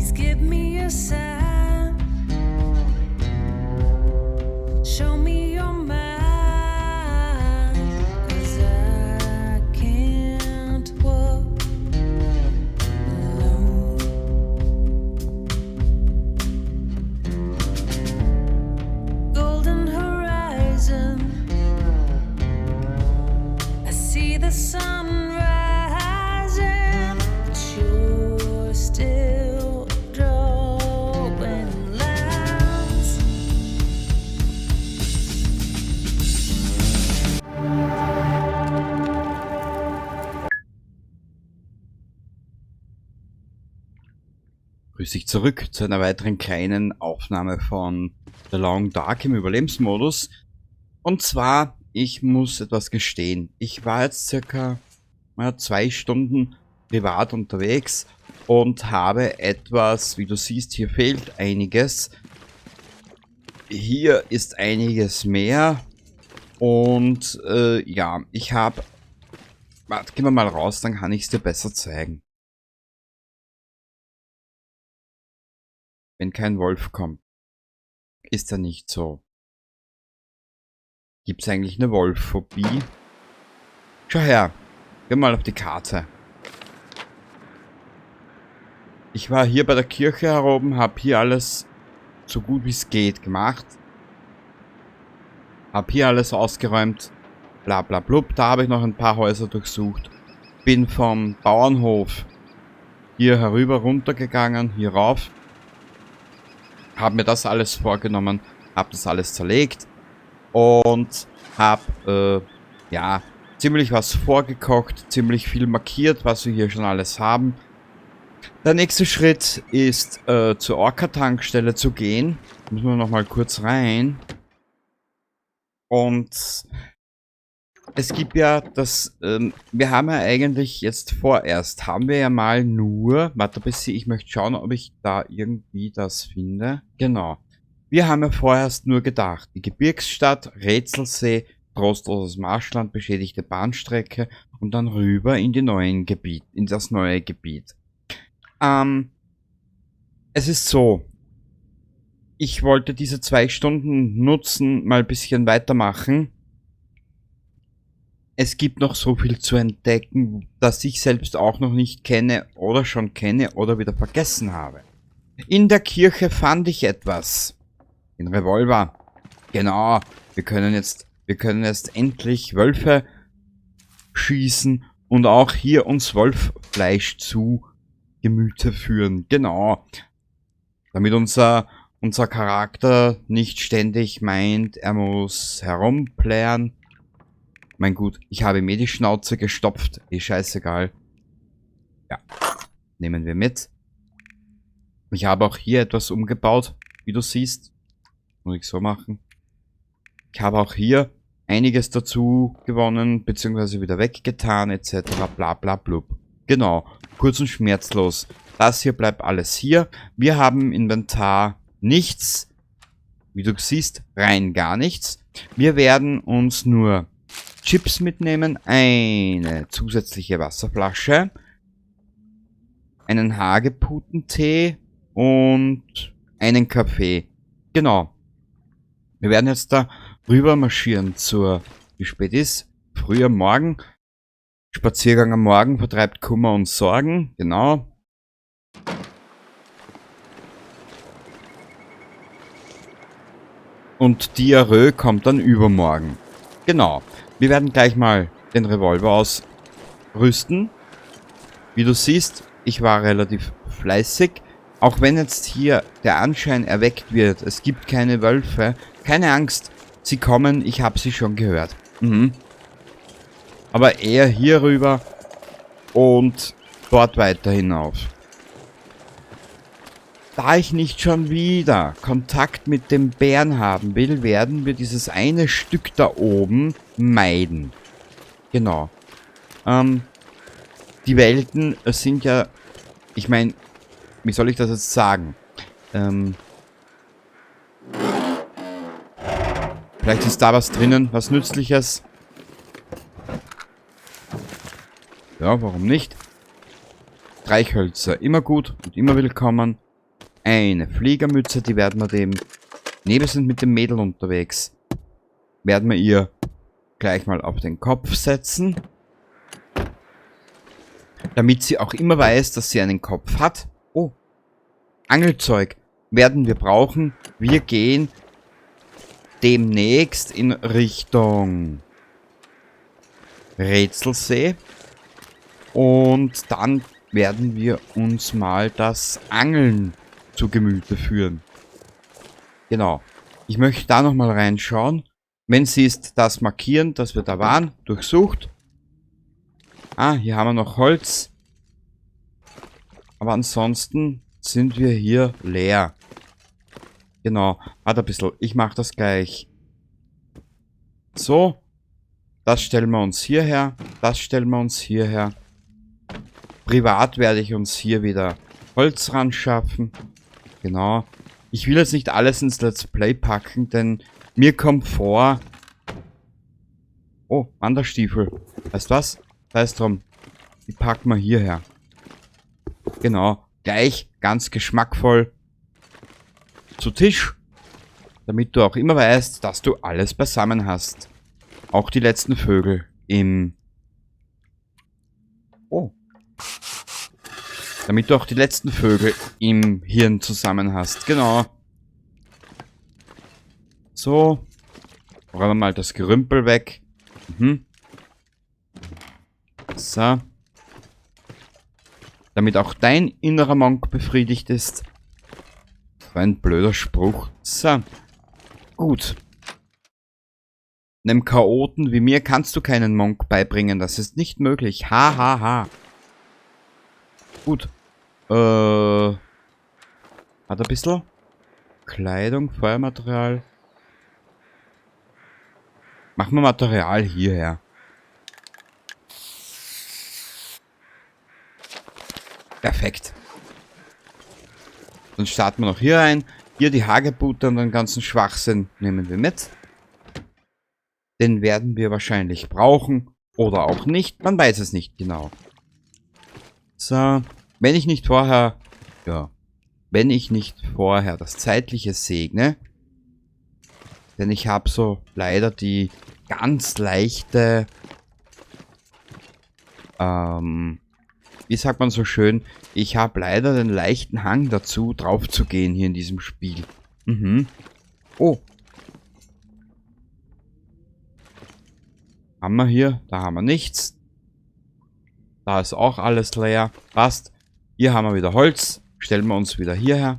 Please give me a sign. Show me your mind. 'Cause I can't walk alone. Golden horizon. I see the sun rising, but you're still drawing lines. Grüß dich zurück zu einer weiteren kleinen Aufnahme von The Long Dark im Überlebensmodus. Und zwar, ich muss etwas gestehen. Ich war jetzt circa 2 Stunden privat unterwegs und habe etwas, wie du siehst, hier fehlt einiges. Hier ist einiges mehr. Und ja, ich habe... Warte, gehen wir mal raus, dann kann ich es dir besser zeigen. Wenn kein Wolf kommt, ist er nicht so. Gibt es eigentlich eine Wolfphobie? Schau her, geh mal auf die Karte. Ich war hier bei der Kirche heroben, habe hier alles so gut wie es geht gemacht. Habe hier alles ausgeräumt, bla bla blub. Da habe ich noch ein paar Häuser durchsucht. Bin vom Bauernhof hier herüber runtergegangen, hier rauf. Habe mir das alles vorgenommen, habe das alles zerlegt und habe ja ziemlich was vorgekocht, ziemlich viel markiert, was wir hier schon alles haben. Der nächste Schritt ist zur Orca-Tankstelle zu gehen. Müssen wir noch mal kurz rein. Und es gibt ja das, wir haben ja eigentlich jetzt vorerst, haben wir ja mal nur, warte bis ich möchte schauen, ob ich da irgendwie das finde. Genau. Wir haben ja vorerst nur gedacht, die Gebirgsstadt, Rätselsee, trostloses Marschland, beschädigte Bahnstrecke und dann rüber in die neuen Gebiet, in das neue Gebiet. Es ist so, ich wollte diese 2 Stunden nutzen, mal ein bisschen weitermachen. Es gibt noch so viel zu entdecken, das ich selbst auch noch nicht kenne oder schon kenne oder wieder vergessen habe. In der Kirche fand ich etwas. Den Revolver. Genau, wir können jetzt endlich Wölfe schießen und auch hier uns Wolffleisch zu Gemüte führen. Genau. Damit unser Charakter nicht ständig meint, er muss herumplären. Mein gut, ich habe mir die Schnauze gestopft. Scheißegal. Ja, nehmen wir mit. Ich habe auch hier etwas umgebaut, wie du siehst. Muss ich so machen. Ich habe auch hier einiges dazu gewonnen, beziehungsweise wieder weggetan, etc. Bla bla blub. Genau, kurz und schmerzlos. Das hier bleibt alles hier. Wir haben im Inventar nichts. Wie du siehst, rein gar nichts. Wir werden uns nur Chips mitnehmen, eine zusätzliche Wasserflasche, einen Hagebuttentee und einen Kaffee. Genau. Wir werden jetzt da rüber marschieren zur, wie spät ist? Früh am Morgen. Spaziergang am Morgen vertreibt Kummer und Sorgen. Genau. Und Diarrhoe kommt dann übermorgen. Genau. Wir werden gleich mal den Revolver ausrüsten. Wie du siehst, ich war relativ fleißig. Auch wenn jetzt hier der Anschein erweckt wird, es gibt keine Wölfe. Keine Angst, sie kommen, ich habe sie schon gehört. Aber eher hier rüber und dort weiter hinauf. Da ich nicht schon wieder Kontakt mit dem Bären haben will, werden wir dieses eine Stück da oben meiden. Genau. Die Welten sind ja... Ich meine, wie soll ich das jetzt sagen? Vielleicht ist da was drinnen, was Nützliches. Ja, warum nicht? Streichhölzer, immer gut und immer willkommen. eine Fliegermütze, die werden wir dem... Ne, wir sind mit dem Mädel unterwegs. Werden wir ihr gleich mal auf den Kopf setzen. Damit sie auch immer weiß, dass sie einen Kopf hat. Oh, Angelzeug werden wir brauchen. Wir gehen demnächst in Richtung Rätselsee. Und dann werden wir uns mal das Angeln zu Gemüte führen. Genau. Ich möchte da nochmal reinschauen. Wenn sie ist, das markieren, dass wir da waren. Durchsucht. Ah, hier haben wir noch Holz. Aber ansonsten sind wir hier leer. Genau. Warte ein bisschen. Ich mache das gleich. So. Das stellen wir uns hierher. Das stellen wir uns hierher. Privat werde ich uns hier wieder Holz ran schaffen. Genau. Ich will jetzt nicht alles ins Let's Play packen, denn mir kommt vor... Oh, Wanderstiefel. Weißt du was? Da ist drum. Die packen wir hierher. Genau. Gleich ganz geschmackvoll zu Tisch. Damit du auch immer weißt, dass du alles beisammen hast. Auch die letzten Vögel im... Oh. Damit du auch die letzten Vögel im Hirn zusammen hast. Genau. So. Räumen wir mal das Gerümpel weg. So. Damit auch dein innerer Monk befriedigt ist. So ein blöder Spruch. So. Gut. Einem Chaoten wie mir kannst du keinen Monk beibringen. Das ist nicht möglich. Ha, ha, ha. Gut. Hat ein bisschen Kleidung, Feuermaterial. Machen wir Material hierher. Perfekt. Dann starten wir noch hier rein. Hier die Hagebute und den ganzen Schwachsinn nehmen wir mit. Den werden wir wahrscheinlich brauchen. Oder auch nicht. Man weiß es nicht genau. So. Wenn ich nicht vorher... Ja. Wenn ich nicht vorher das Zeitliche segne. Denn ich habe so leider die ganz leichte... wie sagt man so schön? Ich habe leider den leichten Hang dazu, drauf zu gehen hier in diesem Spiel. Oh. Haben wir hier? Da haben wir nichts. Da ist auch alles leer. Passt. Hier haben wir wieder Holz. Stellen wir uns wieder hierher.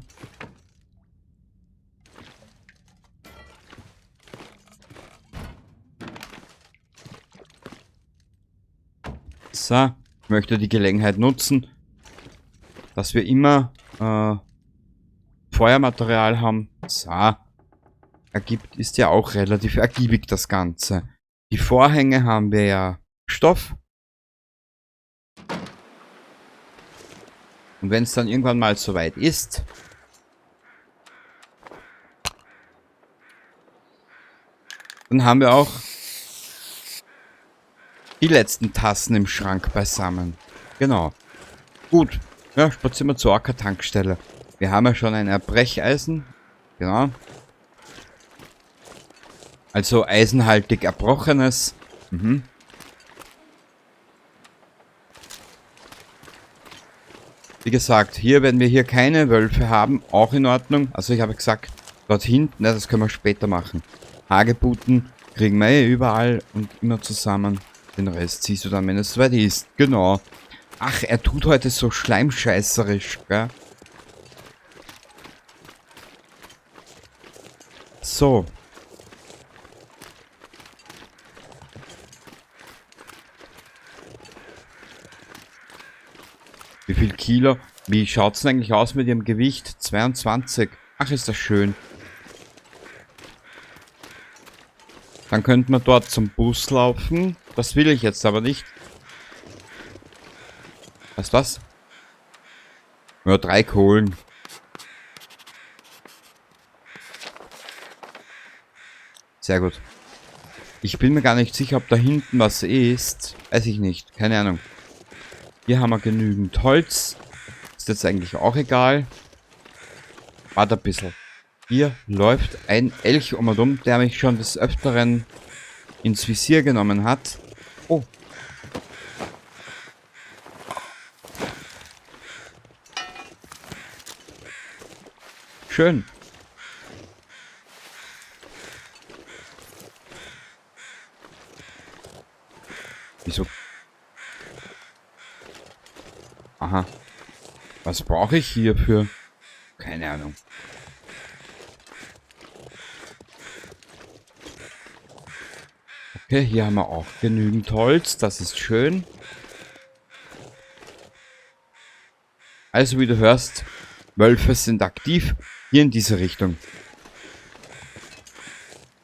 So. Ich möchte die Gelegenheit nutzen, dass wir immer Feuermaterial haben. So. Ist ja auch relativ ergiebig das Ganze. Die Vorhänge haben wir ja Stoff. Und wenn es dann irgendwann mal soweit ist, dann haben wir auch die letzten Tassen im Schrank beisammen. Genau. Gut. Ja, spazieren wir zur Orca-Tankstelle. Wir haben ja schon ein Erbrecheisen. Genau. Also eisenhaltig Erbrochenes. Wie gesagt, hier werden wir hier keine Wölfe haben. Auch in Ordnung. Also ich habe gesagt, dort hinten, das können wir später machen. Hagebuten kriegen wir eh überall und immer zusammen. Den Rest siehst du dann, wenn es soweit ist. Genau. Ach, er tut heute so schleimscheißerisch, gell? So. Wie viel Kilo? Wie schaut's denn eigentlich aus mit ihrem Gewicht? 22. Ach, ist das schön. Dann könnten wir dort zum Bus laufen. Das will ich jetzt aber nicht. Weißt du was? Ja, 3 Kohlen. Sehr gut. Ich bin mir gar nicht sicher, ob da hinten was ist. Weiß ich nicht. Keine Ahnung. Hier haben wir genügend Holz. Ist jetzt eigentlich auch egal. Warte ein bisschen. Hier läuft ein Elch um und um, der mich schon des Öfteren ins Visier genommen hat. Oh. Schön. Wieso? Aha. Was brauche ich hierfür? Keine Ahnung. Okay, hier haben wir auch genügend Holz. Das ist schön. Also wie du hörst, Wölfe sind aktiv hier in diese Richtung.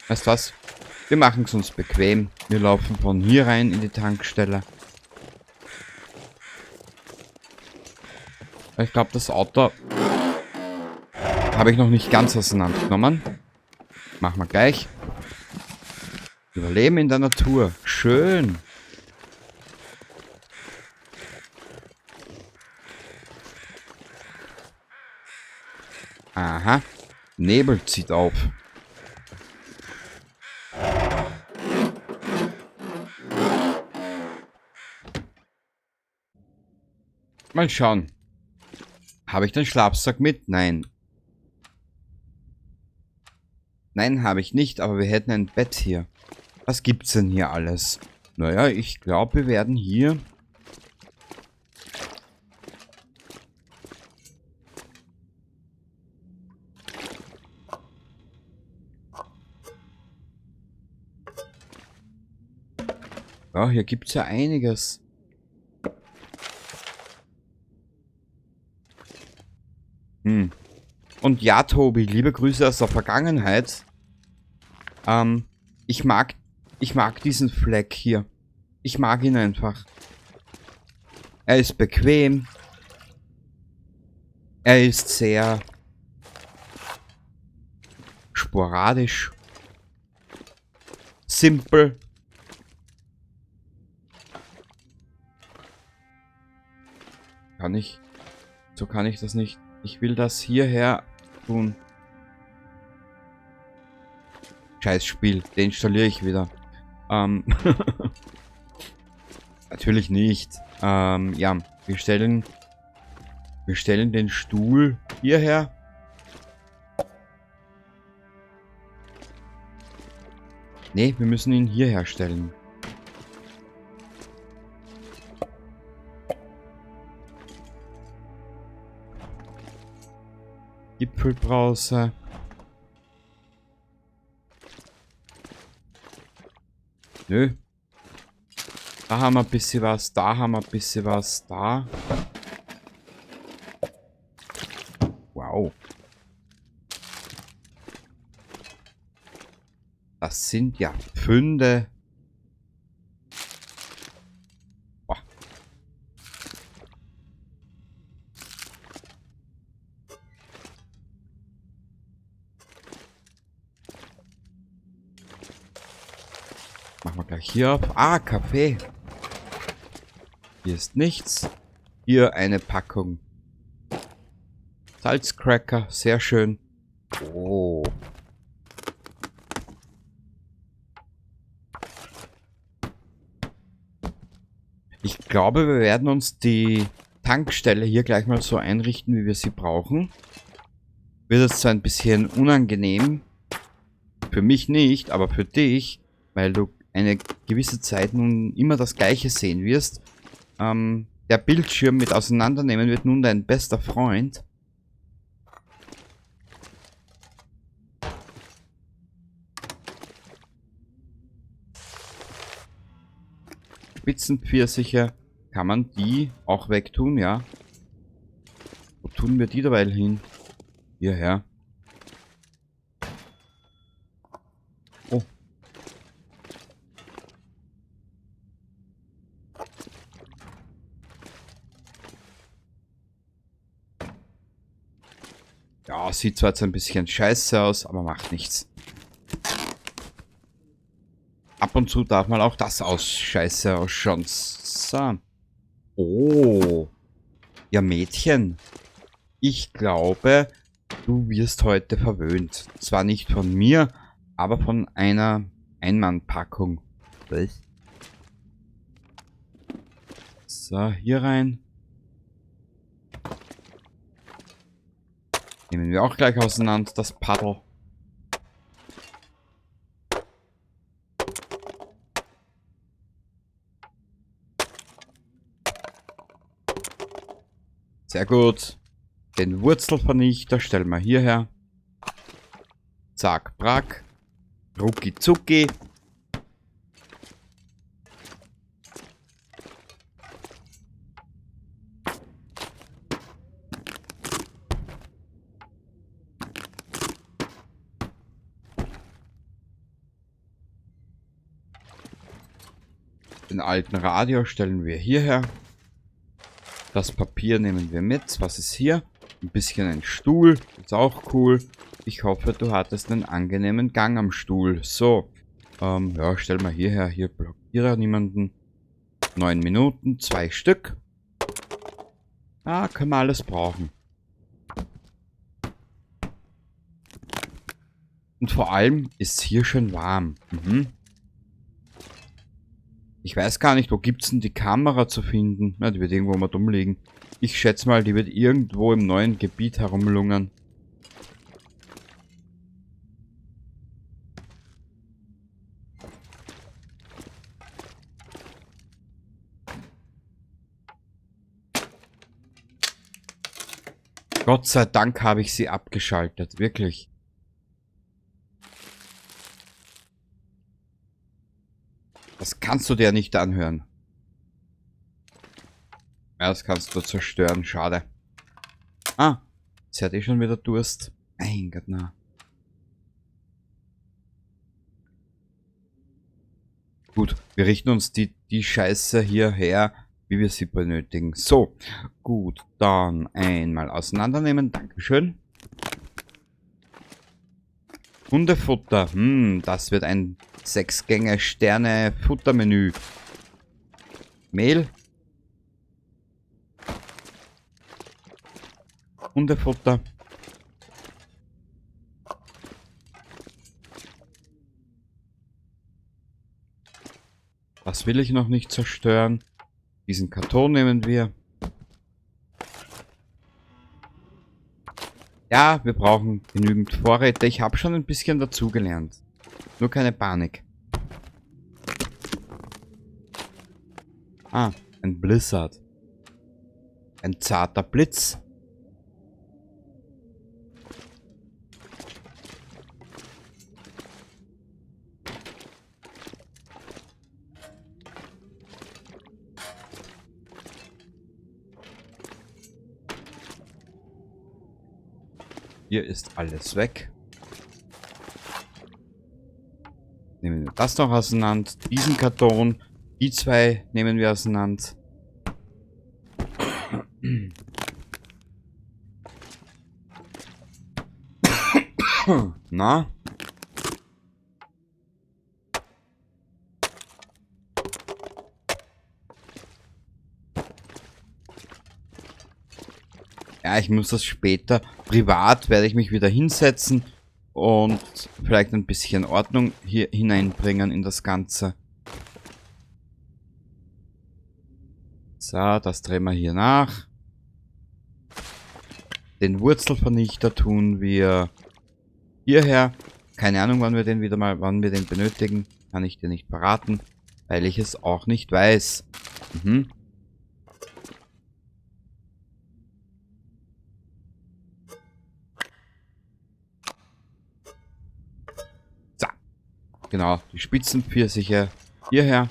Weißt du was? Wir machen es uns bequem. Wir laufen von hier rein in die Tankstelle. Ich glaube, das Auto habe ich noch nicht ganz auseinandergenommen. Machen wir gleich. Überleben in der Natur. Schön. Aha. Nebel zieht auf. Mal schauen. Habe ich den Schlafsack mit? Nein. Nein, habe ich nicht, aber wir hätten ein Bett hier. Was gibt's denn hier alles? Naja, ich glaube, wir werden hier... Ja, hier gibt's ja einiges. Und ja, Tobi, liebe Grüße aus der Vergangenheit. Ich mag diesen Fleck hier. Ich mag ihn einfach. Er ist bequem. Er ist sehr sporadisch. Simpel. So kann ich das nicht. Ich will das hierher tun. Scheiß Spiel, deinstalliere ich wieder. Natürlich nicht. Ja, wir stellen den Stuhl hierher. Nee, wir müssen ihn hier herstellen. Gipfelbrause. Nö. Da haben wir ein bisschen was, da haben wir ein bisschen was, da. Wow. Das sind ja Pfünde. Boah. Machen wir gleich hier auf. Ah, Kaffee. Hier ist nichts. Hier eine Packung Salzcracker. Sehr schön. Oh. Ich glaube, wir werden uns die Tankstelle hier gleich mal so einrichten, wie wir sie brauchen. Wird es zwar ein bisschen unangenehm. Für mich nicht, aber für dich, weil du eine gewisse Zeit nun immer das Gleiche sehen wirst. Der Bildschirm mit auseinandernehmen wird nun dein bester Freund. Spitzenpfirsiche, kann man die auch wegtun, ja? Wo tun wir die dabei hin? Hierher. Oh. Ja, sieht zwar jetzt ein bisschen scheiße aus, aber macht nichts. Ab und zu darf man auch das scheiße ausschauen. So. Oh. Ja, Mädchen. Ich glaube, Du wirst heute verwöhnt. Zwar nicht von mir, aber von einer Einmannpackung. Was? So, hier rein. Nehmen wir auch gleich auseinander, das Paddel. Sehr gut. Den Wurzelvernichter stellen wir hierher. Zack, brack. Rucki zucki. Den alten Radio stellen wir hierher. Das Papier nehmen wir mit. Was ist hier? Ein bisschen ein Stuhl. Ist auch cool. Ich hoffe, du hattest einen angenehmen Gang am Stuhl. So. Ja, stell mal hierher. Hier blockiere niemanden. 9 Minuten, 2 Stück. Ah, können wir alles brauchen. Und vor allem ist es hier schön warm. Ich weiß gar nicht, wo gibt's denn die Kamera zu finden? Na, die wird irgendwo mal dumm liegen. Ich schätze mal, die wird irgendwo im neuen Gebiet herumlungern. Gott sei Dank habe ich sie abgeschaltet, wirklich. Das kannst du dir nicht anhören. Ja, das kannst du zerstören, schade. Ah, sie hat eh schon wieder Durst. Mein Gott, na. Gut, wir richten uns die Scheiße hierher, wie wir sie benötigen. So, gut, dann einmal auseinandernehmen. Dankeschön. Hundefutter. Das wird ein 6-Gänge-Sterne-Futtermenü. Mehl. Hundefutter. Das will ich noch nicht zerstören. Diesen Karton nehmen wir. Ja, wir brauchen genügend Vorräte. Ich habe schon ein bisschen dazugelernt. Nur keine Panik. Ah, ein Blizzard. Ein zarter Blitz. Hier ist alles weg. Nehmen wir das noch auseinander. Diesen Karton. Die zwei nehmen wir auseinander. Na? Ja, ich muss das später. Privat werde ich mich wieder hinsetzen und vielleicht ein bisschen Ordnung hier hineinbringen in das Ganze. So, das drehen wir hier nach. Den Wurzelvernichter tun wir hierher. Keine Ahnung, wann wir den benötigen. Kann ich dir nicht verraten, weil ich es auch nicht weiß. So. Genau, die Spitzenpfirsiche hierher.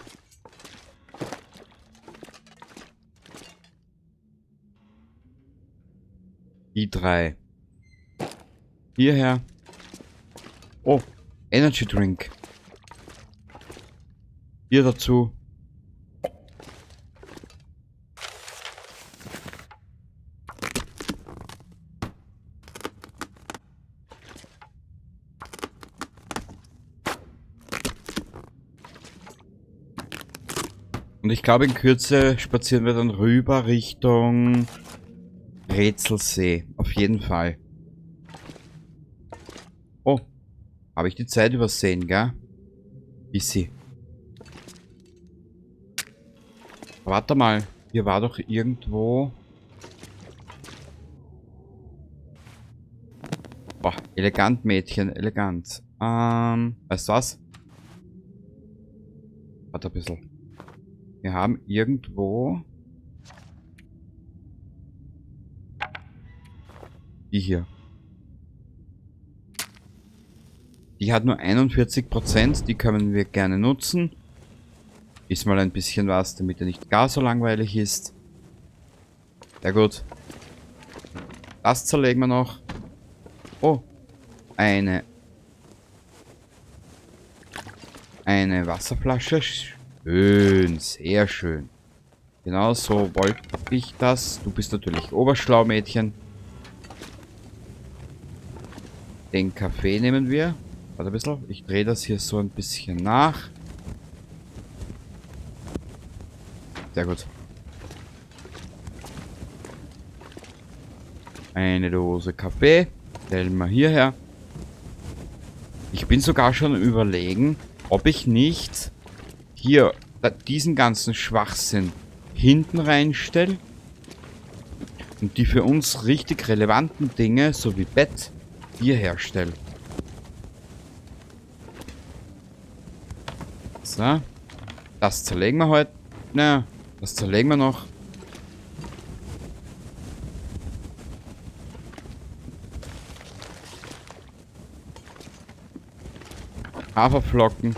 Die 3 hierher. Oh, Energy Drink. Hier dazu. Und ich glaube, in Kürze spazieren wir dann rüber Richtung Rätselsee. Auf jeden Fall. Habe ich die Zeit übersehen, gell? Easy. Warte mal. Hier war doch irgendwo... Boah, elegant, Mädchen, elegant. Weißt du was? Warte ein bisschen. Wir haben irgendwo... Die hier. Die hat nur 41%, die können wir gerne nutzen. Ist mal ein bisschen was, damit er nicht gar so langweilig ist. Sehr gut. Das zerlegen wir noch. Oh, eine Wasserflasche. Schön, sehr schön. Genau so wollte ich das. Du bist natürlich oberschlau, Mädchen. Den Kaffee nehmen wir. Warte ein bisschen. Ich drehe das hier so ein bisschen nach. Sehr gut. Eine Dose Kaffee. Stellen wir hierher. Ich bin sogar schon am Überlegen, ob ich nicht hier diesen ganzen Schwachsinn hinten reinstelle und die für uns richtig relevanten Dinge, so wie Bett, hier herstelle. So. Das zerlegen wir heute. Na, das zerlegen wir noch. Haferflocken.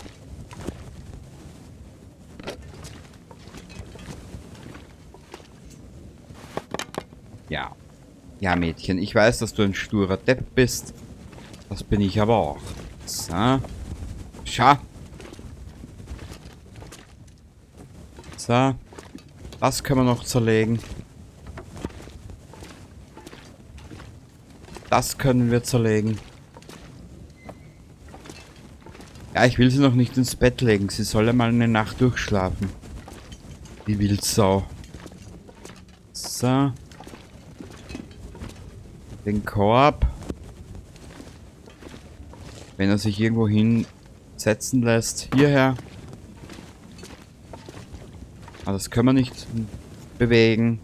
Ja. Ja, Mädchen, ich weiß, dass du ein sturer Depp bist. Das bin ich aber auch. So. Schau. So. Das können wir noch zerlegen. Das können wir zerlegen. Ja, ich will sie noch nicht ins Bett legen. Sie soll ja mal eine Nacht durchschlafen. Die Wildsau. So. Den Korb. Wenn er sich irgendwo hinsetzen lässt. Hierher. Aber das können wir nicht bewegen.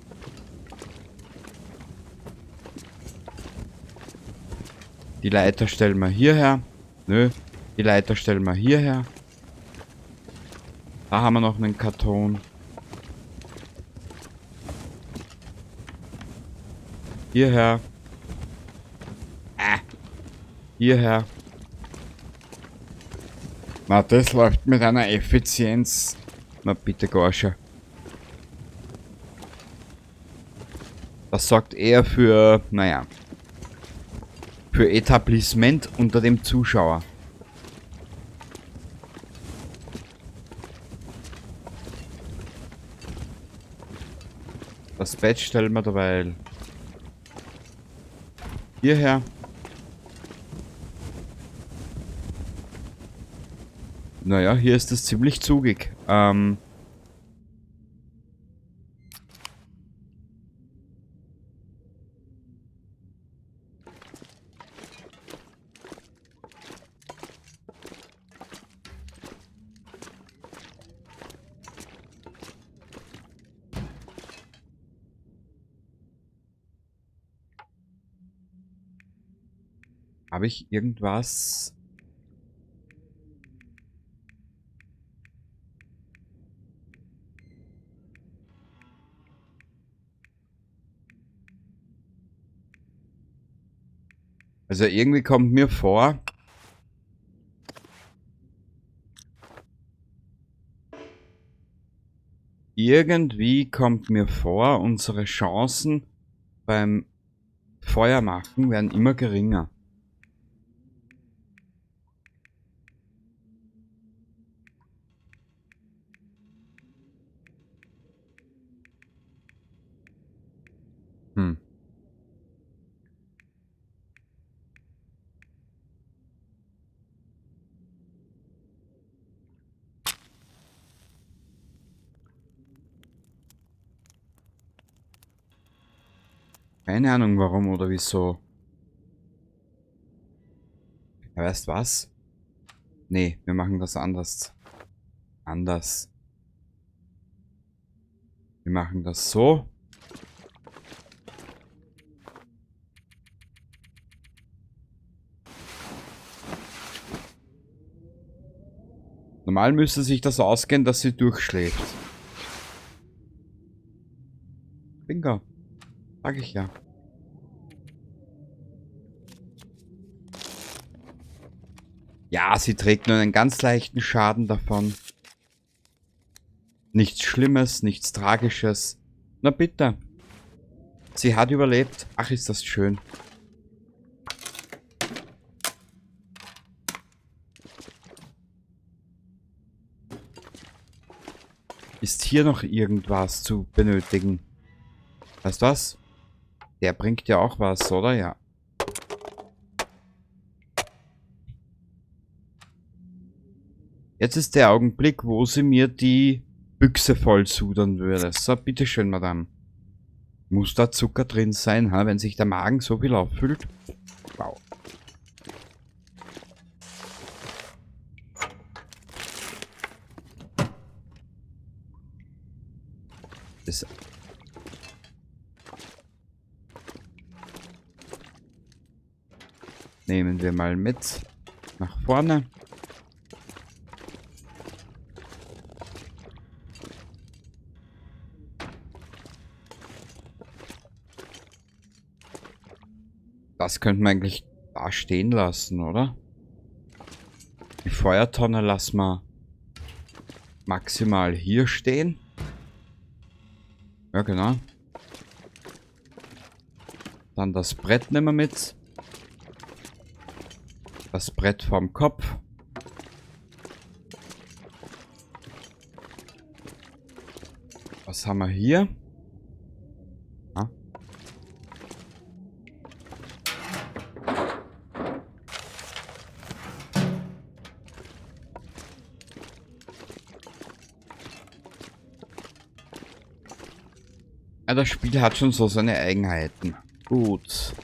Die Leiter stellen wir hierher. Nö. Die Leiter stellen wir hierher. Da haben wir noch einen Karton. Hierher. Hierher. Na, das läuft mit einer Effizienz. Na bitte, Gorsche. Das sorgt eher für, naja, für Etablissement unter dem Zuschauer. Das Bett stellen wir dabei hierher. Naja, hier ist es ziemlich zugig. Habe ich irgendwas? Also irgendwie kommt mir vor, unsere Chancen beim Feuermachen werden immer geringer. Keine Ahnung warum oder wieso. Ja, weißt was? Nee, wir machen das anders. Anders. Wir machen das so. Normal müsste sich das ausgehen, dass sie durchschläft. Bingo. Sag ich ja. Ja, sie trägt nur einen ganz leichten Schaden davon. Nichts Schlimmes, nichts Tragisches. Na bitte. Sie hat überlebt. Ach, ist das schön. Ist hier noch irgendwas zu benötigen? Weißt du was? Der bringt ja auch was, oder? Ja. Jetzt ist der Augenblick, wo sie mir die Büchse voll sudern würde. So, bitteschön, Madame. Muss da Zucker drin sein, ha? Wenn sich der Magen so viel auffüllt? Wow. Das nehmen wir mal mit nach vorne. Das könnten wir eigentlich da stehen lassen, oder? Die Feuertonne lassen wir maximal hier stehen. Ja, genau. Dann das Brett nehmen wir mit. Das Brett vorm Kopf. Was haben wir hier? Ah. Ja, das Spiel hat schon so seine Eigenheiten. Gut.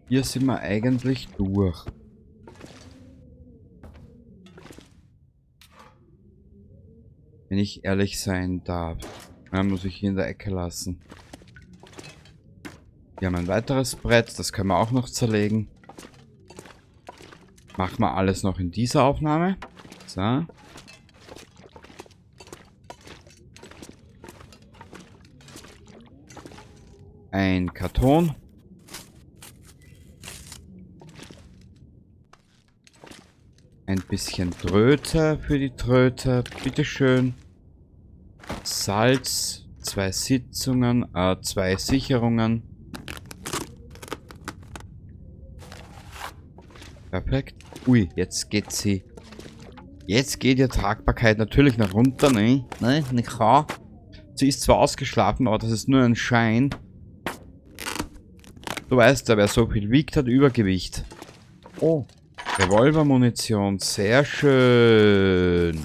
Hier sind wir eigentlich durch. Wenn ich ehrlich sein darf. Dann muss ich hier in der Ecke lassen. Wir haben ein weiteres Brett, das können wir auch noch zerlegen. Machen wir alles noch in dieser Aufnahme. So. Ein Karton. Ein bisschen Tröte für die Tröte. Bitteschön. Salz. 2 Sitzungen. 2 Sicherungen. Perfekt. Ui, jetzt geht sie. Jetzt geht ihre Tragbarkeit natürlich nach runter, ne? Ne, nicht klar. Sie ist zwar ausgeschlafen, aber das ist nur ein Schein. Du weißt ja, wer so viel wiegt, hat Übergewicht. Oh. Revolvermunition, sehr schön.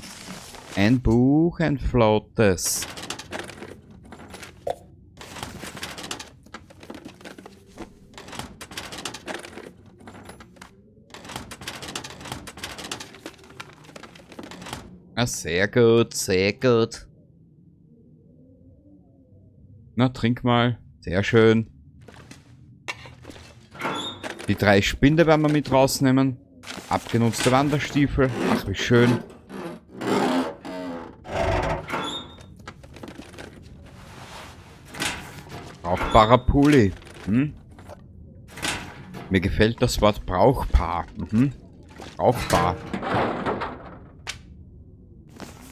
Ein Buch, ein flottes. Ah, sehr gut, sehr gut. Na, trink mal. Sehr schön. Die 3 Spinde werden wir mit rausnehmen. Abgenutzte Wanderstiefel. Ach, wie schön. Brauchbarer Pulli. Hm? Mir gefällt das Wort brauchbar. Mhm. Brauchbar.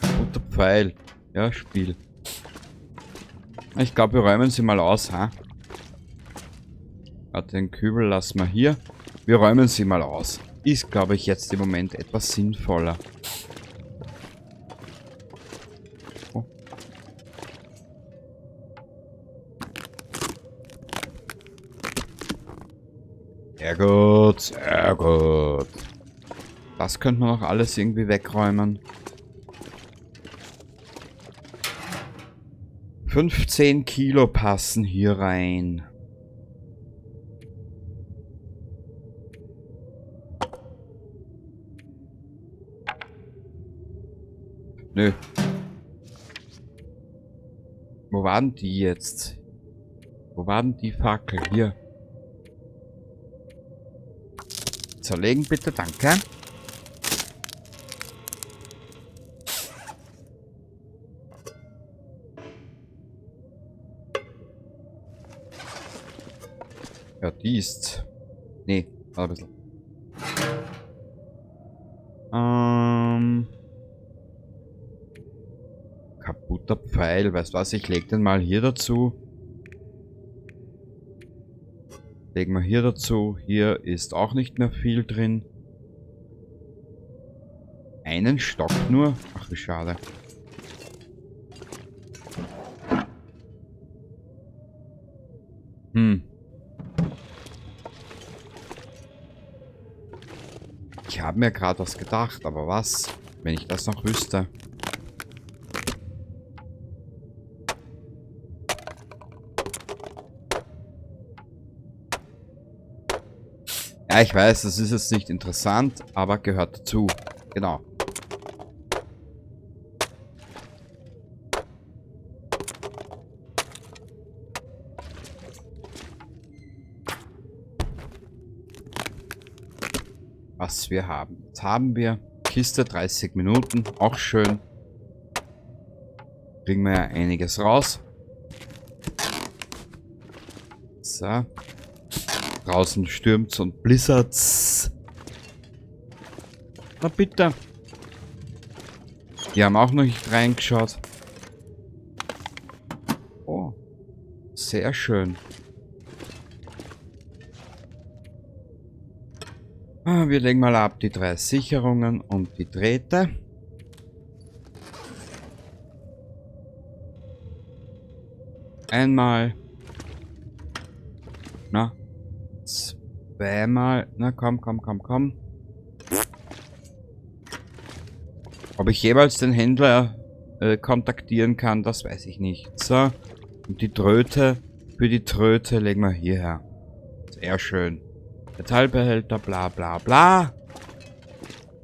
Guter Pfeil. Ja, Spiel. Ich glaube, wir räumen sie mal aus, ha? Den Kübel lassen wir hier. Wir räumen sie mal aus. Ist, glaube ich, jetzt im Moment etwas sinnvoller. Oh. Sehr gut, sehr gut. Das könnte man noch alles irgendwie wegräumen. 15 Kilo passen hier rein. Nö. Wo waren die jetzt? Wo waren die Fackel? Hier. Zerlegen bitte, danke. Ja, die ist... Nee, warte ein bisschen. Kaputter Pfeil, weißt du was? Ich leg den mal hier dazu. Legen wir hier dazu. Hier ist auch nicht mehr viel drin. Einen Stock nur? Ach, wie schade. Ich habe mir gerade was gedacht, aber was? Wenn ich das noch wüsste. Ja, ich weiß, das ist jetzt nicht interessant, aber gehört dazu. Genau. Was wir haben. Jetzt haben wir Kiste 30 Minuten. Auch schön. Kriegen wir ja einiges raus. So. Draußen stürmt's und blizzard's. Na bitte. Die haben auch noch nicht reingeschaut. Oh. Sehr schön. Wir legen mal ab die 3 Sicherungen und die Drähte. Einmal. Na. Zweimal. Na komm, komm, komm, komm. Ob ich jeweils den Händler kontaktieren kann, das weiß ich nicht. So. Und die Tröte. Für die Tröte legen wir hierher. Sehr schön. Metallbehälter, bla bla bla.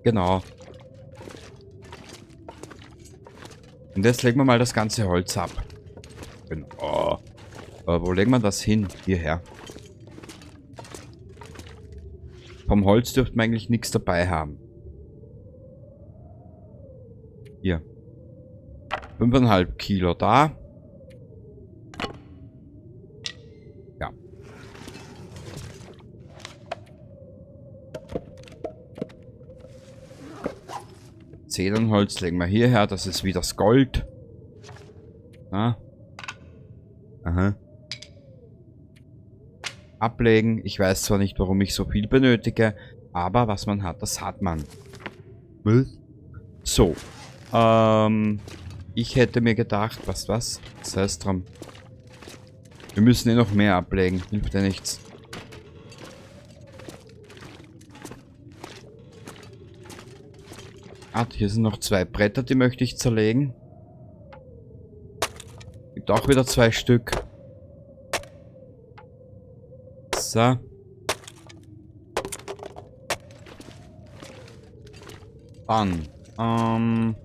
Genau. Und jetzt legen wir mal das ganze Holz ab. Genau. Wo legen wir das hin? Hierher. Vom Holz dürften wir eigentlich nichts dabei haben. Hier. 5,5 Kilo da. Ja. Zedernholz legen wir hierher. Das ist wie das Gold. Ja. Aha. Ablegen. Ich weiß zwar nicht, warum ich so viel benötige, aber was man hat, das hat man. So. Ich hätte mir gedacht, was? Das heißt drum. Wir müssen noch mehr ablegen. Hilft ja nichts. Ah, hier sind noch 2 Bretter, die möchte ich zerlegen. Gibt auch wieder 2 Stück. So. Dann,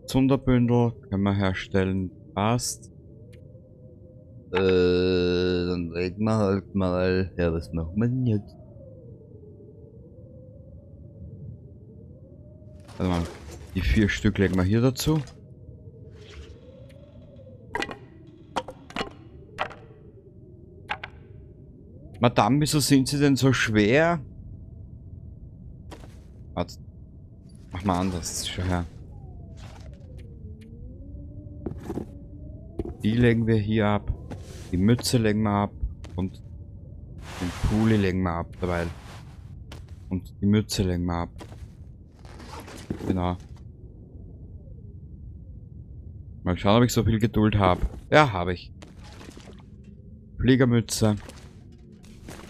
Zunderbündel können wir herstellen. Passt. Dann legen wir halt mal. Ja, was machen wir denn jetzt? Warte mal. Die 4 Stück legen wir hier dazu. Madame, wieso sind sie denn so schwer? Warte. Mach mal anders. Schau her. Die legen wir hier ab. Die Mütze legen wir ab. Und den Pulli legen wir ab dabei. Und die Mütze legen wir ab. Genau. Mal schauen, ob ich so viel Geduld habe. Ja, habe ich. Fliegermütze.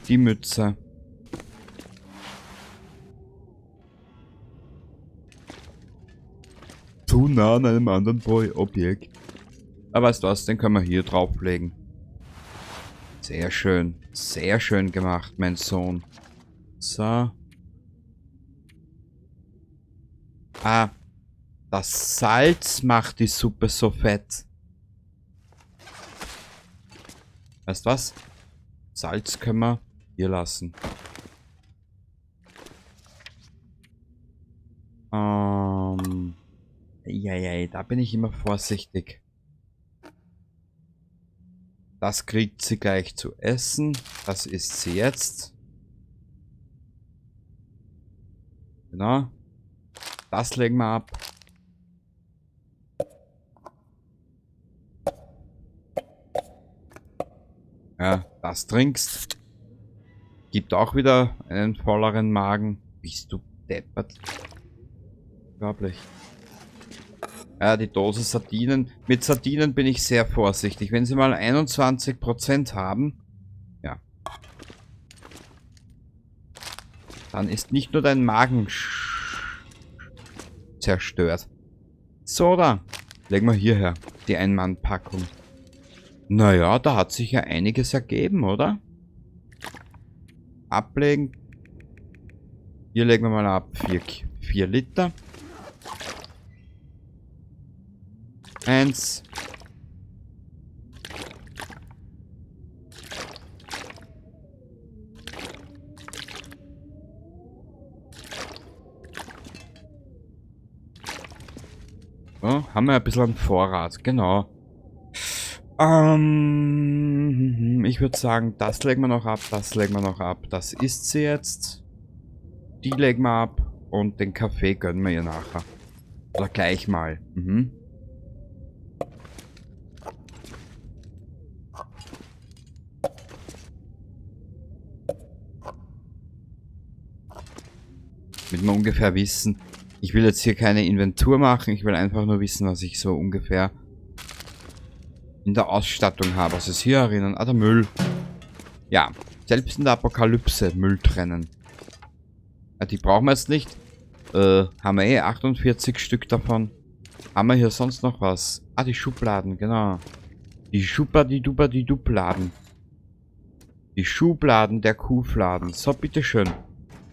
Die Mütze. Zu nah an einem anderen Objekt. Aber weißt du was, den können wir hier drauflegen. Sehr schön. Sehr schön gemacht, mein Sohn. So. Ah, das Salz macht die Suppe so fett. Weißt du was? Salz können wir hier lassen. Ja, da bin ich immer vorsichtig. Das kriegt sie gleich zu essen. Das isst sie jetzt. Genau. Das legen wir ab. Ja, das trinkst. Gibt auch wieder einen volleren Magen. Bist du deppert? Unglaublich. Ja, die Dose Sardinen. Mit Sardinen bin ich sehr vorsichtig. Wenn sie mal 21% haben, ja, dann ist nicht nur dein Magen zerstört. So, da. Legen wir hierher. Die Ein-Mann-Packung. Naja, da hat sich ja einiges ergeben, oder? Ablegen. Hier legen wir mal ab 4 Liter. 1. So, haben wir ein bisschen einen Vorrat, genau. Ich würde sagen, das legen wir noch ab, das legen wir noch ab. Das isst sie jetzt. Die legen wir ab und den Kaffee gönnen wir ihr nachher. Oder gleich mal. Damit wir ungefähr wissen. Ich will jetzt hier keine Inventur machen, ich will einfach nur wissen, was ich so ungefähr in der Ausstattung habe. Was ist hier erinnern? Ah, der Müll. Ja, selbst in der Apokalypse Müll trennen. Ja, die brauchen wir jetzt nicht. Haben wir 48 Stück davon. Haben wir hier sonst noch was? Ah, die Schubladen, genau. Die Schubladen. Die Schubladen der Kuhfladen. So, bitteschön.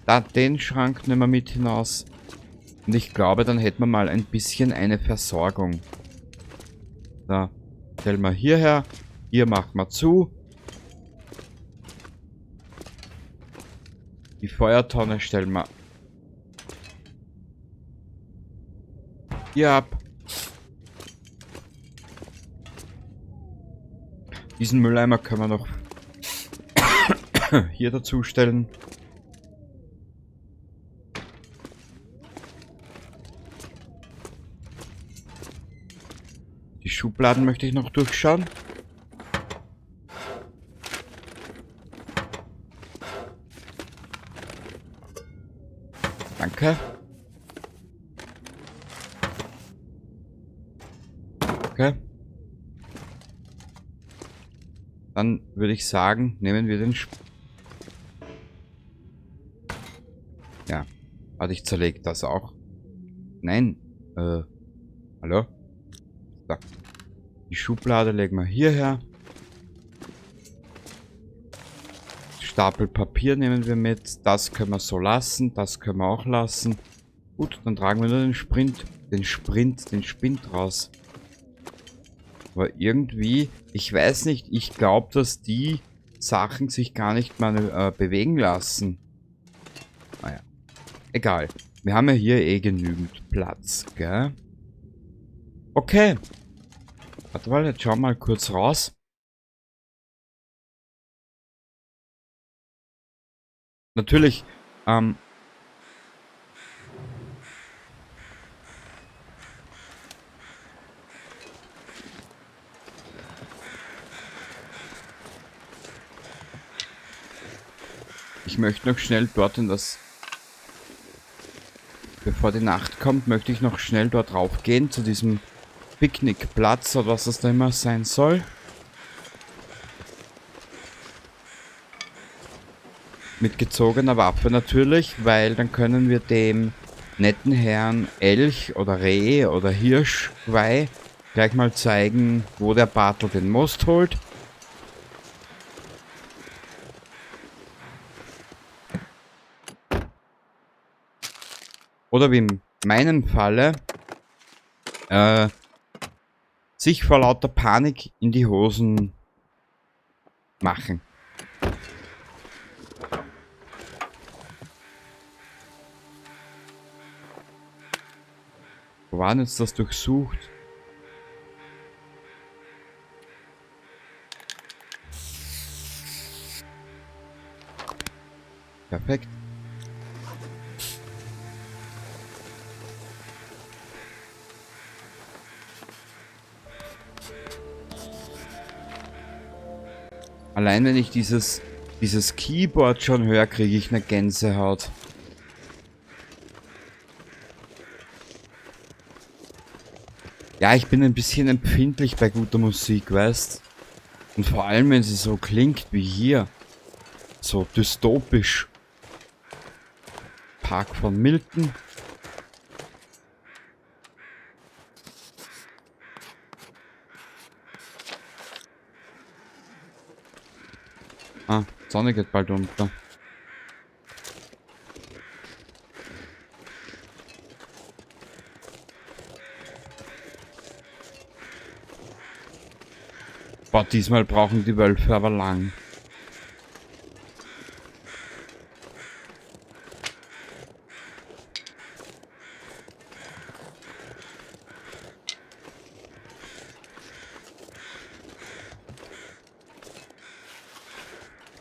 Da, den Schrank nehmen wir mit hinaus. Und ich glaube, dann hätten wir mal ein bisschen eine Versorgung. Da, stellen wir hierher. Hier machen wir zu. Die Feuertonne stellen wir hier ab. Diesen Mülleimer können wir noch hier dazu stellen. Die Schubladen möchte ich noch durchschauen. Danke. Okay. Dann würde ich sagen, nehmen wir den ja. Warte, ich zerlege das auch. Nein. Hallo? So. Die Schublade legen wir hierher. Stapel Papier nehmen wir mit. Das können wir so lassen. Das können wir auch lassen. Gut, dann tragen wir nur den Spind raus. Aber irgendwie, ich weiß nicht, ich glaube, dass die Sachen sich gar nicht mal bewegen lassen. Naja, egal. Wir haben ja hier eh genügend Platz, gell? Okay. Warte mal, jetzt schauen wir mal kurz raus. Natürlich, ich möchte noch schnell dort in das... Bevor die Nacht kommt, möchte ich noch schnell dort raufgehen, zu diesem Picknickplatz oder was das da immer sein soll. Mit gezogener Waffe natürlich, weil dann können wir dem netten Herrn Elch oder Reh oder Hirschgeweih gleich mal zeigen, wo der Bartel den Most holt. Oder wie im meinem Falle sich vor lauter Panik in die Hosen machen. Wo war denn jetzt das durchsucht? Perfekt. Allein wenn ich dieses Keyboard schon höre, kriege ich eine Gänsehaut. Ja, ich bin ein bisschen empfindlich bei guter Musik, weißt? Und vor allem, wenn sie so klingt wie hier. So dystopisch. Park von Milton. Ah, Sonne geht bald unter. Boah, diesmal brauchen die Wölfe aber lang.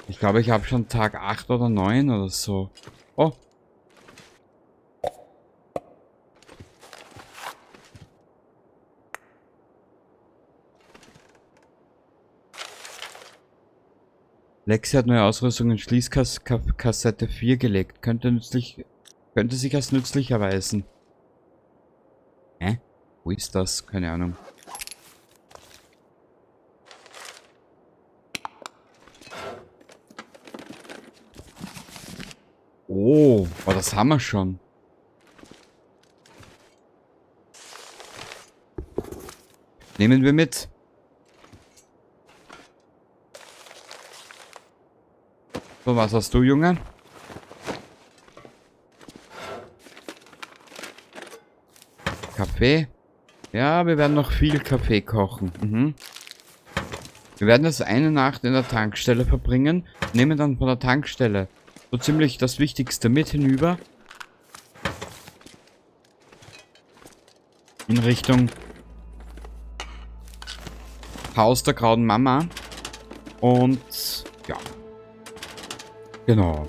Ich glaube, ich habe schon Tag 8 oder 9 oder so. Oh. Lexi hat neue Ausrüstung in Schließkassette 4 gelegt. Könnte sich als nützlich erweisen. Hä? Wo ist das? Keine Ahnung. Oh, das haben wir schon. Nehmen wir mit. So, was hast du, Junge? Kaffee? Ja, wir werden noch viel Kaffee kochen. Mhm. Wir werden jetzt eine Nacht in der Tankstelle verbringen, nehmen dann von der Tankstelle so ziemlich das Wichtigste mit hinüber. In Richtung Haus der grauen Mama. Und ja. Genau.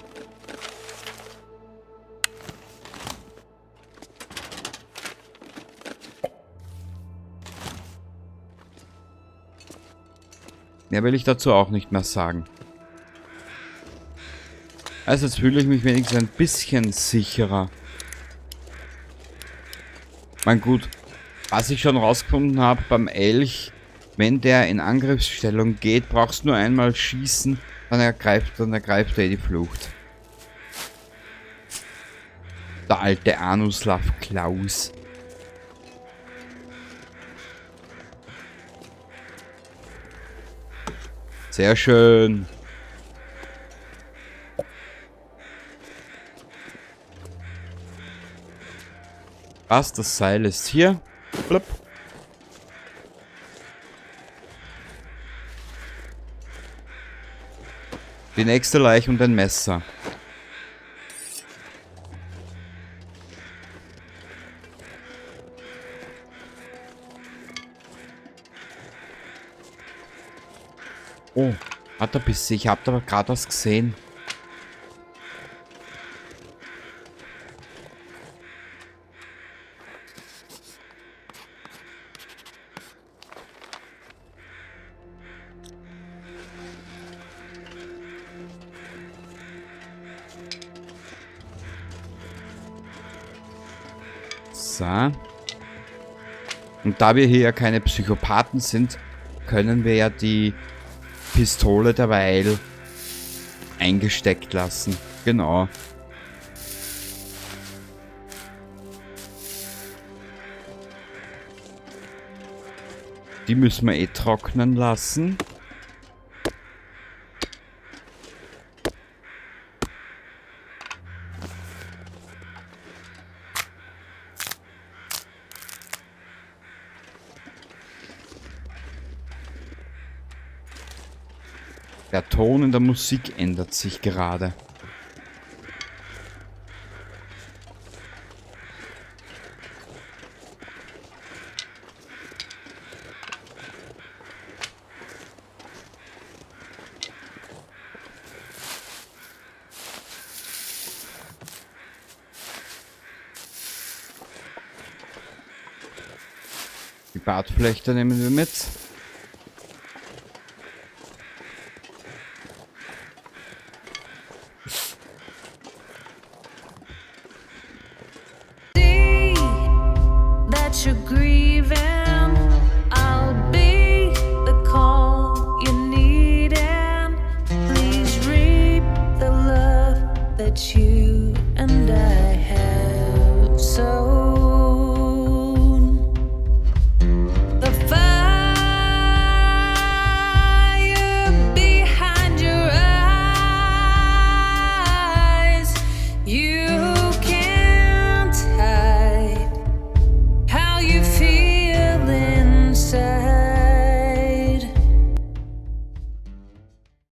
Mehr will ich dazu auch nicht mehr sagen. Also jetzt fühle ich mich wenigstens ein bisschen sicherer. Mein gut, was ich schon rausgefunden habe beim Elch, wenn der in Angriffsstellung geht, brauchst du nur einmal schießen, dann ergreift er die Flucht. Der alte Anuslav Klaus. Sehr schön. Was? Das Seil ist hier. Blub. Die nächste Leiche und ein Messer. Oh, hat er Bisse. Ich hab da gerade was gesehen. So. Und da wir hier ja keine Psychopathen sind, können wir ja die Pistole derweil eingesteckt lassen. Genau. Die müssen wir eh trocknen lassen. Der Ton in der Musik ändert sich gerade. Die Bartflechte nehmen wir mit.